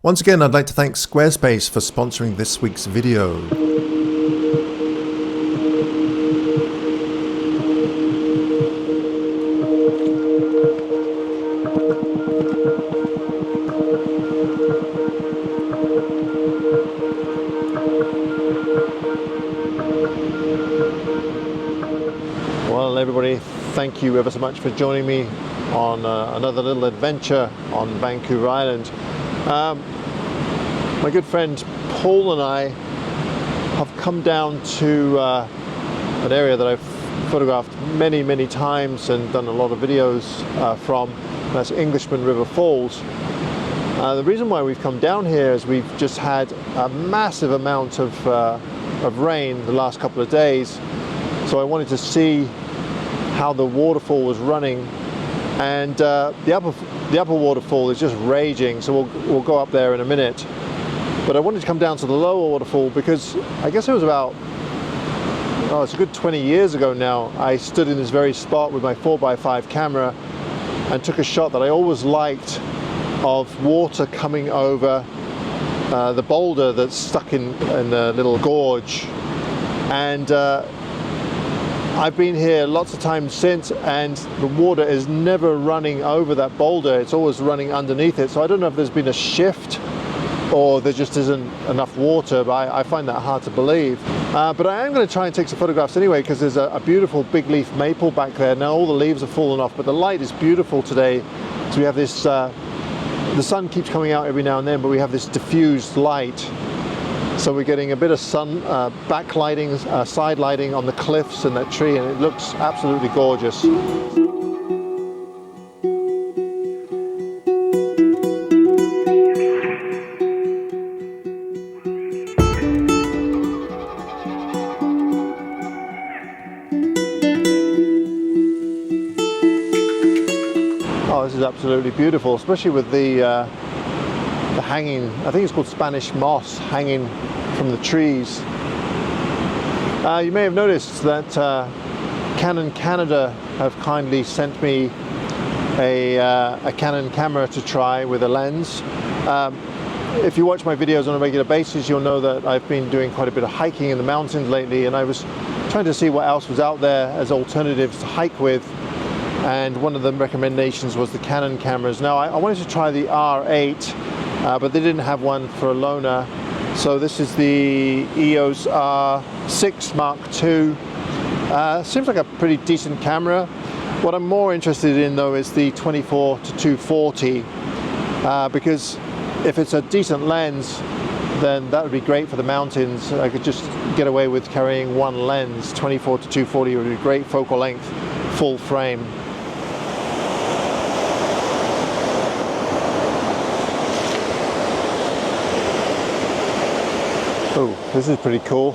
Once again, I'd like to thank Squarespace for sponsoring this week's video. Well, everybody, thank you ever so much for joining me on another little adventure on Vancouver Island. My good friend Paul and I have come down to an area that I've photographed many times and done a lot of videos from. That's Englishman River Falls. The reason why we've come down here is we've just had a massive amount of rain the last couple of days, so I wanted to see how the waterfall was running, and the upper waterfall is just raging, so we'll go up there in a minute. But I wanted to come down to the lower waterfall because I guess it was about, oh, it's a good 20 years ago now, I stood in this very spot with my 4x5 camera and took a shot that I always liked of water coming over the boulder that's stuck in the little gorge. And I've been here lots of times since, and the water is never running over that boulder, it's always running underneath it. So I don't know if there's been a shift or there just isn't enough water, but I find that hard to believe. But I am going to try and take some photographs anyway, because there's a beautiful big leaf maple back there. Now all the leaves have fallen off, but the light is beautiful today. So we have this, the sun keeps coming out every now and then, but we have this diffused light. So we're getting a bit of sun backlighting, side lighting on the cliffs and that tree, and it looks absolutely gorgeous. Oh, this is absolutely beautiful, especially with the hanging, I think it's called Spanish moss, hanging from the trees. You may have noticed that Canon Canada have kindly sent me a Canon camera to try with a lens. If you watch my videos on a regular basis, you'll know that I've been doing quite a bit of hiking in the mountains lately, and I was trying to see what else was out there as alternatives to hike with. And one of the recommendations was the Canon cameras. Now I wanted to try the R8, but they didn't have one for a loaner. So this is the EOS R6 Mk2. Seems like a pretty decent camera. What I'm more interested in though is the 24-240, because if it's a decent lens, then that would be great for the mountains. I could just get away with carrying one lens. 24-240 would be great focal length, full frame. Oh, this is pretty cool.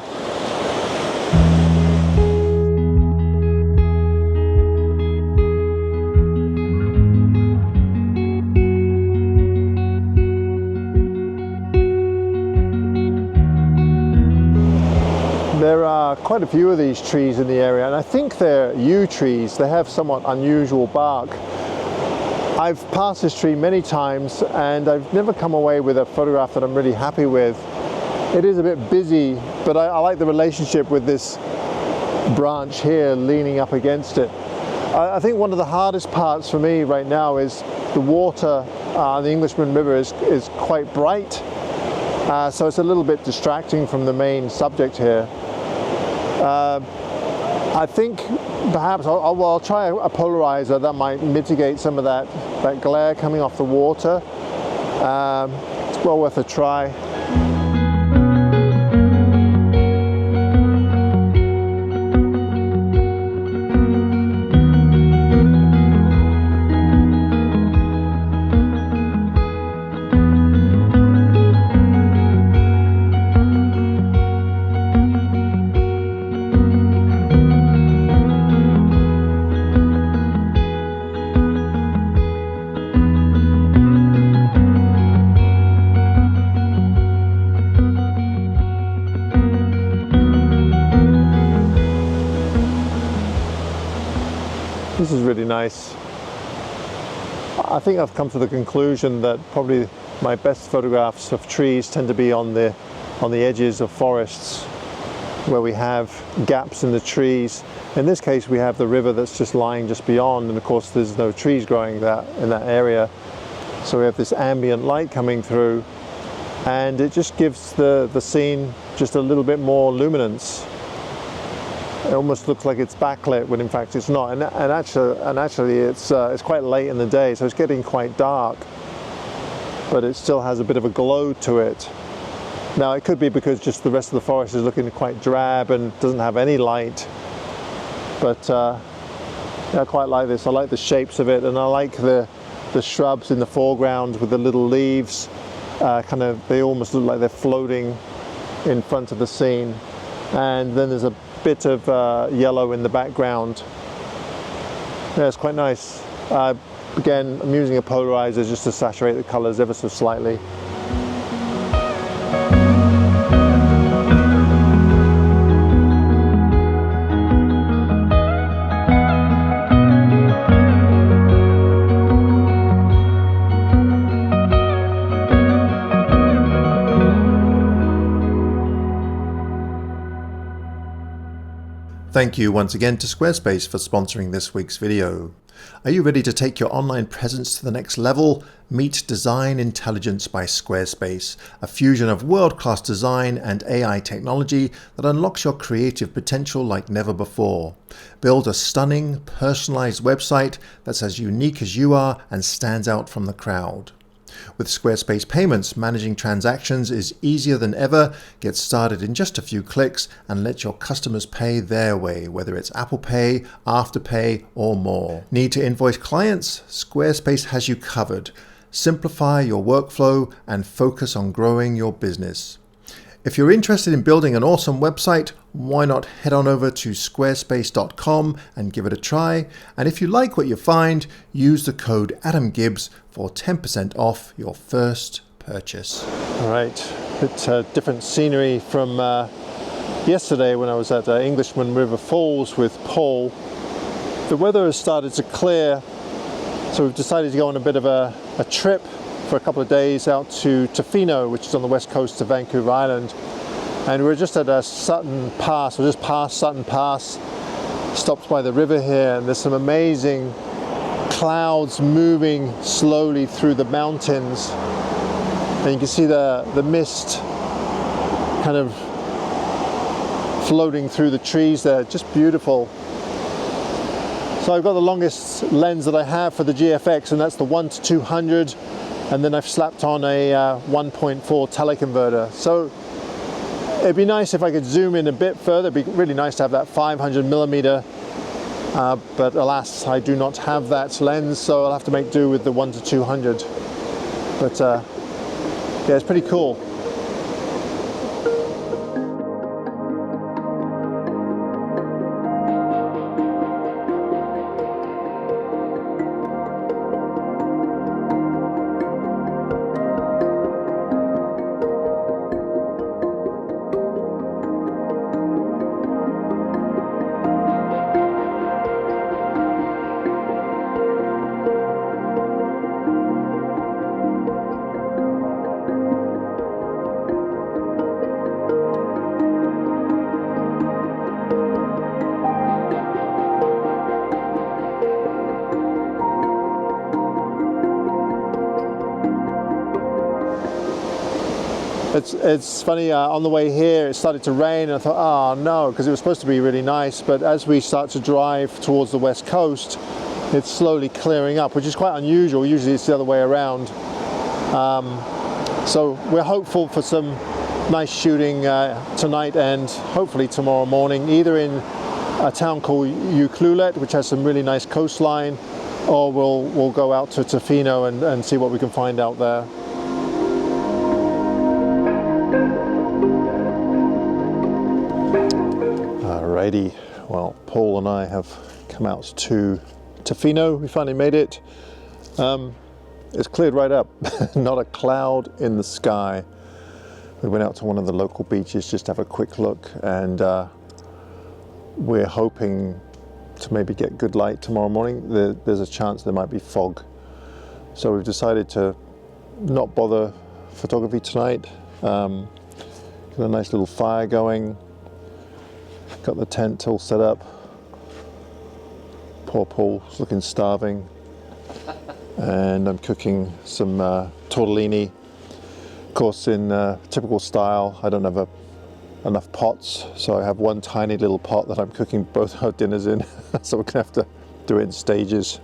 There are quite a few of these trees in the area, and I think they're yew trees. They have somewhat unusual bark. I've passed this tree many times and I've never come away with a photograph that I'm really happy with. It is a bit busy, but I like the relationship with this branch here leaning up against it. I think one of the hardest parts for me right now is the water on the Englishman River is quite bright, so it's a little bit distracting from the main subject here. I think perhaps I'll try a polarizer that might mitigate some of that glare coming off the water. It's well worth a try. This is really nice. I think I've come to the conclusion that probably My best photographs of trees tend to be on the edges of forests where we have gaps in the trees. In this case, we have the river that's just lying just beyond, and of course there's no trees growing in that area. So we have this ambient light coming through, and it just gives the scene just a little bit more luminance. It almost looks like it's backlit when in fact it's not. And actually it's quite late in the day, so it's getting quite dark, but it still has a bit of a glow to it. Now it could be because just the rest of the forest is looking quite drab and doesn't have any light, but yeah, I quite like this. I like the shapes of it, and I like the shrubs in the foreground with the little leaves. They almost look like they're floating in front of the scene. And then there's a bit of yellow in the background. Yeah, it's quite nice. Again, I'm using a polarizer just to saturate the colors ever so slightly. Thank you once again to Squarespace for sponsoring this week's video. Are you ready to take your online presence to the next level? Meet Design Intelligence by Squarespace, a fusion of world-class design and AI technology that unlocks your creative potential like never before. Build a stunning, personalized website that's as unique as you are and stands out from the crowd. With Squarespace Payments, managing transactions is easier than ever. Get started in just a few clicks and let your customers pay their way, whether it's Apple Pay, Afterpay, or more. Need to invoice clients? Squarespace has you covered. Simplify your workflow and focus on growing your business. If you're interested in building an awesome website, why not head on over to squarespace.com and give it a try. And if you like what you find, use the code AdamGibbs for 10% off your first purchase. All right, bit different scenery from yesterday when I was at Englishman River Falls with Paul. The weather has started to clear, so we've decided to go on a bit of a trip for a couple of days out to Tofino, which is on the west coast of Vancouver Island. And we're just at Sutton Pass, we're just past Sutton Pass, stopped by the river here, and there's some amazing clouds moving slowly through the mountains. And you can see the mist kind of floating through the trees there, just beautiful. So I've got the longest lens that I have for the GFX, and that's the 1:200. And then I've slapped on a 1.4 teleconverter. So it'd be nice if I could zoom in a bit further. It'd be really nice to have that 500mm, but alas, I do not have that lens, so I'll have to make do with the 1:200. But yeah, it's pretty cool. It's funny, on the way here it started to rain, and I thought, oh no, because it was supposed to be really nice, but as we start to drive towards the west coast, it's slowly clearing up, which is quite unusual. Usually it's the other way around. So we're hopeful for some nice shooting tonight and hopefully tomorrow morning, either in a town called Ucluelet, which has some really nice coastline, or we'll go out to Tofino and see what we can find out there. Alrighty, well, Paul and I have come out to Tofino. We finally made it. It's cleared right up, not a cloud in the sky. We went out to one of the local beaches just to have a quick look, and we're hoping to maybe get good light tomorrow morning. There's a chance there might be fog. So we've decided to not bother photography tonight. Got a nice little fire going. Got the tent all set up. Poor Paul's looking starving. And I'm cooking some tortellini. Of course, in typical style, I don't have enough pots, so I have one tiny little pot that I'm cooking both our dinners in. So we're gonna have to do it in stages.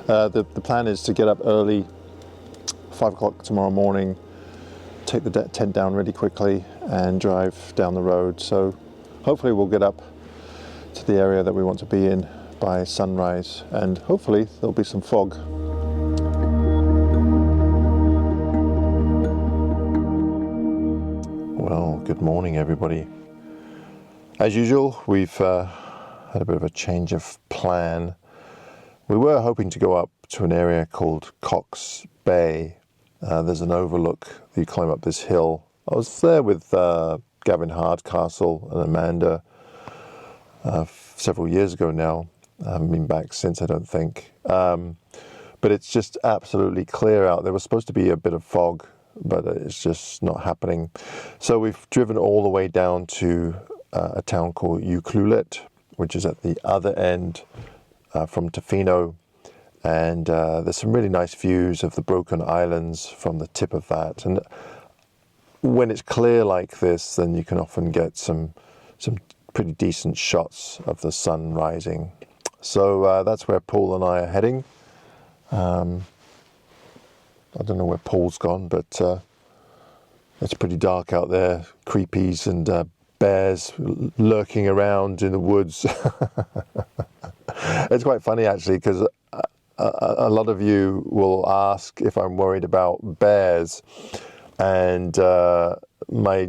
The plan is to get up early, 5 o'clock tomorrow morning, take the tent down really quickly and drive down the road. So hopefully we'll get up to the area that we want to be in by sunrise, and hopefully there'll be some fog. Well, good morning everybody. As usual, we've had a bit of a change of plan. We were hoping to go up to an area called Cox Bay. There's an overlook. You climb up this hill. I was there with Gavin Hardcastle and Amanda several years ago now. I haven't been back since, I don't think. But it's just absolutely clear out. There was supposed to be a bit of fog, but it's just not happening. So we've driven all the way down to a town called Ucluelet, which is at the other end from Tofino. And there's some really nice views of the broken islands from the tip of that. And when it's clear like this, then you can often get some pretty decent shots of the sun rising. So that's where Paul and I are heading. I don't know where Paul's gone, but it's pretty dark out there. Creepies and bears lurking around in the woods. It's quite funny actually, because a lot of you will ask if I'm worried about bears, and my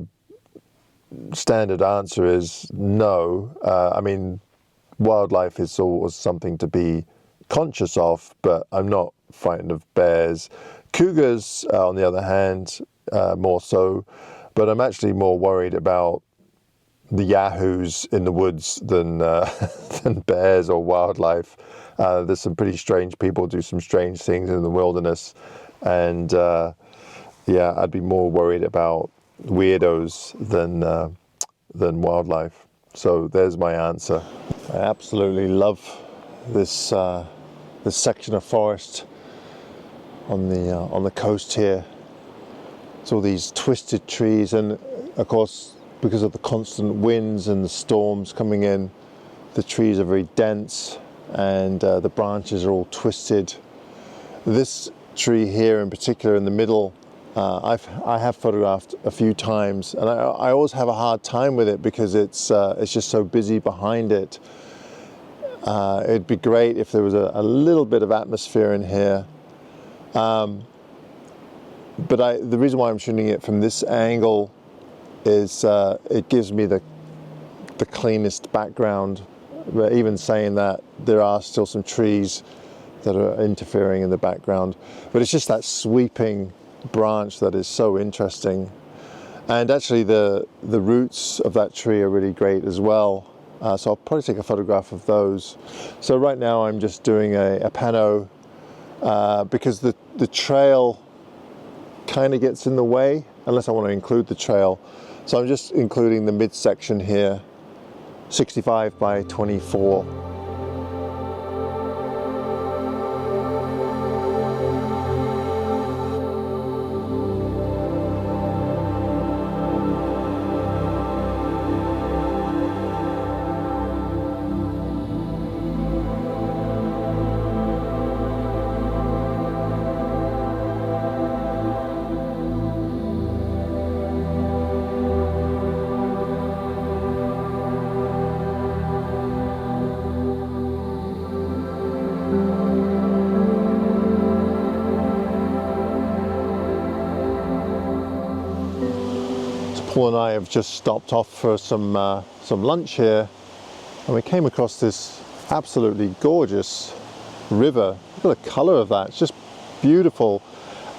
standard answer is no. I mean, wildlife is always something to be conscious of, but I'm not frightened of bears. Cougars, on the other hand, more so, but I'm actually more worried about the yahoos in the woods than bears or wildlife. There's some pretty strange people do some strange things in the wilderness, and yeah, I'd be more worried about weirdos than wildlife. So there's my answer. I absolutely love this this section of forest on the coast here. It's all these twisted trees, and of course, because of the constant winds and the storms coming in, the trees are very dense and the branches are all twisted. This tree here in particular in the middle, I have photographed a few times, and I always have a hard time with it because it's just so busy behind it. It'd be great if there was a little bit of atmosphere in here. But the reason why I'm shooting it from this angle is it gives me the cleanest background. But even saying that, there are still some trees that are interfering in the background. But it's just that sweeping branch that is so interesting. And actually the roots of that tree are really great as well. So I'll probably take a photograph of those. So right now I'm just doing a pano because the trail kind of gets in the way, unless I want to include the trail. So I'm just including the midsection here, 65 by 24. Paul and I have just stopped off for some lunch here, and we came across this absolutely gorgeous river. Look at the colour of that, it's just beautiful.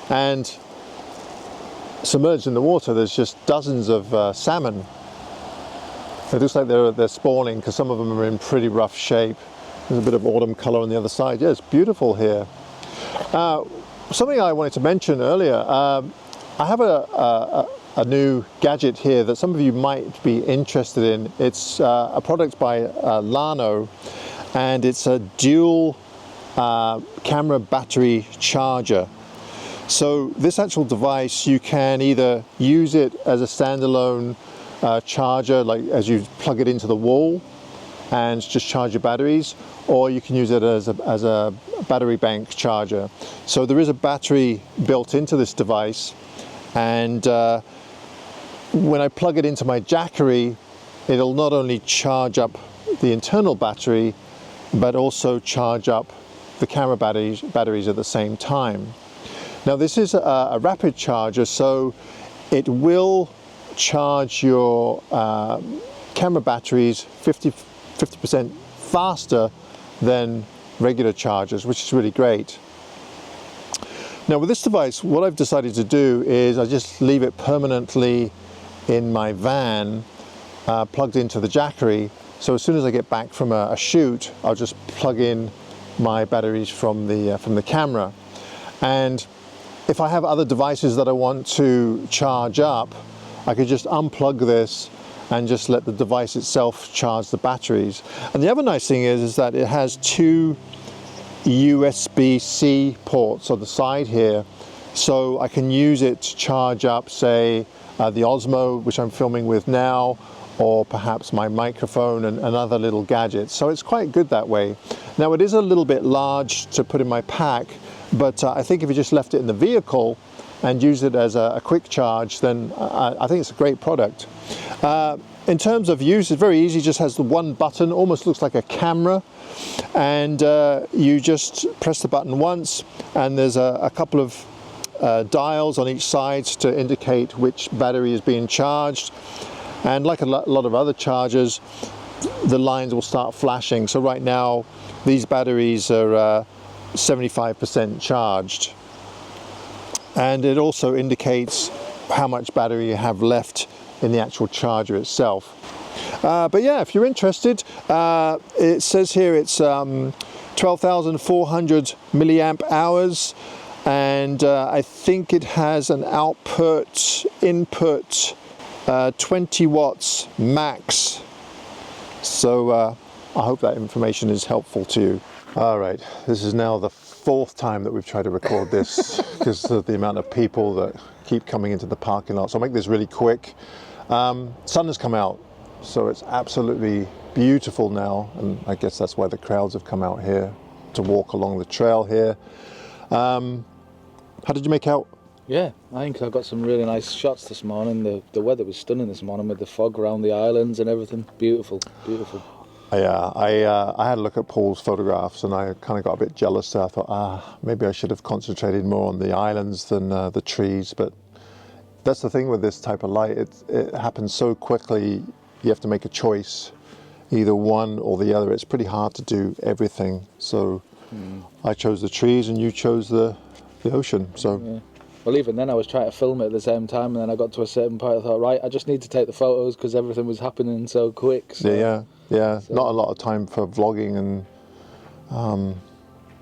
And submerged in the water, there's just dozens of salmon. It looks like they're spawning because some of them are in pretty rough shape. There's a bit of autumn colour on the other side. Yeah, it's beautiful here. something I wanted to mention earlier, I have a new gadget here that some of you might be interested in. It's a product by Lano, and it's a dual camera battery charger. So this actual device, you can either use it as a standalone charger, like as you plug it into the wall and just charge your batteries, or you can use it as a battery bank charger. So there is a battery built into this device, and when I plug it into my Jackery, it'll not only charge up the internal battery, but also charge up the camera batteries at the same time. Now this is a rapid charger, so it will charge your camera batteries 50% faster than regular chargers, which is really great. Now with this device, what I've decided to do is I just leave it permanently in my van, plugged into the Jackery. So as soon as I get back from a shoot, I'll just plug in my batteries from the camera. And if I have other devices that I want to charge up, I could just unplug this and just let the device itself charge the batteries. And the other nice thing is that it has two USB-C ports on the side here, so I can use it to charge up, say, the Osmo, which I'm filming with now, or perhaps my microphone and other little gadgets. So it's quite good that way. Now it is a little bit large to put in my pack, but I think if you just left it in the vehicle and use it as a quick charge, then I think it's a great product. In terms of use, it's very easy. It just has the one button, almost looks like a camera, and you just press the button once, and there's a couple of dials on each side to indicate which battery is being charged. And like a lot of other chargers, the lines will start flashing. So right now, these batteries are 75% charged. And it also indicates how much battery you have left in the actual charger itself. But yeah, if you're interested, it says here it's 12,400 milliamp hours, and I think it has an input 20 watts max. So I hope that information is helpful to you. All right, this is now the fourth time that we've tried to record this because of the amount of people that keep coming into the parking lot. So I'll make this really quick. Sun has come out, so it's absolutely beautiful now, and I guess that's why the crowds have come out here to walk along the trail here. How did you make out? Yeah, I think I got some really nice shots this morning. The weather was stunning this morning with the fog around the islands and everything. Beautiful, beautiful. Yeah, I had a look at Paul's photographs, and I kind of got a bit jealous there. I thought, maybe I should have concentrated more on the islands than the trees. But that's the thing with this type of light. It happens so quickly. You have to make a choice, either one or the other. It's pretty hard to do everything. So I chose the trees, and you chose the ocean. So. Yeah. Well, even then I was trying to film it at the same time, and then I got to a certain point. I thought, right, I just need to take the photos because everything was happening so quick. So. Yeah. So. Not a lot of time for vlogging, and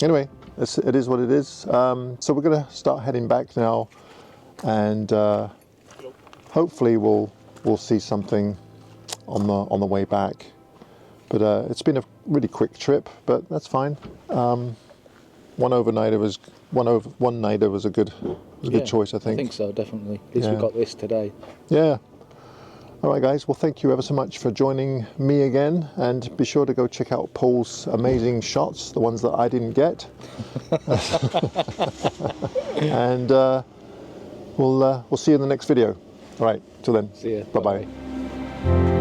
anyway, it is what it is. So we're going to start heading back now, and hopefully we'll see something on the way back. But it's been a really quick trip, but that's fine. One nighter was a good choice, I think. I think so, definitely. At least we got this today. Yeah. All right, guys. Well, thank you ever so much for joining me again, and be sure to go check out Paul's amazing shots, the ones that I didn't get. And we'll see you in the next video. All right. Till then. See ya. Bye-bye.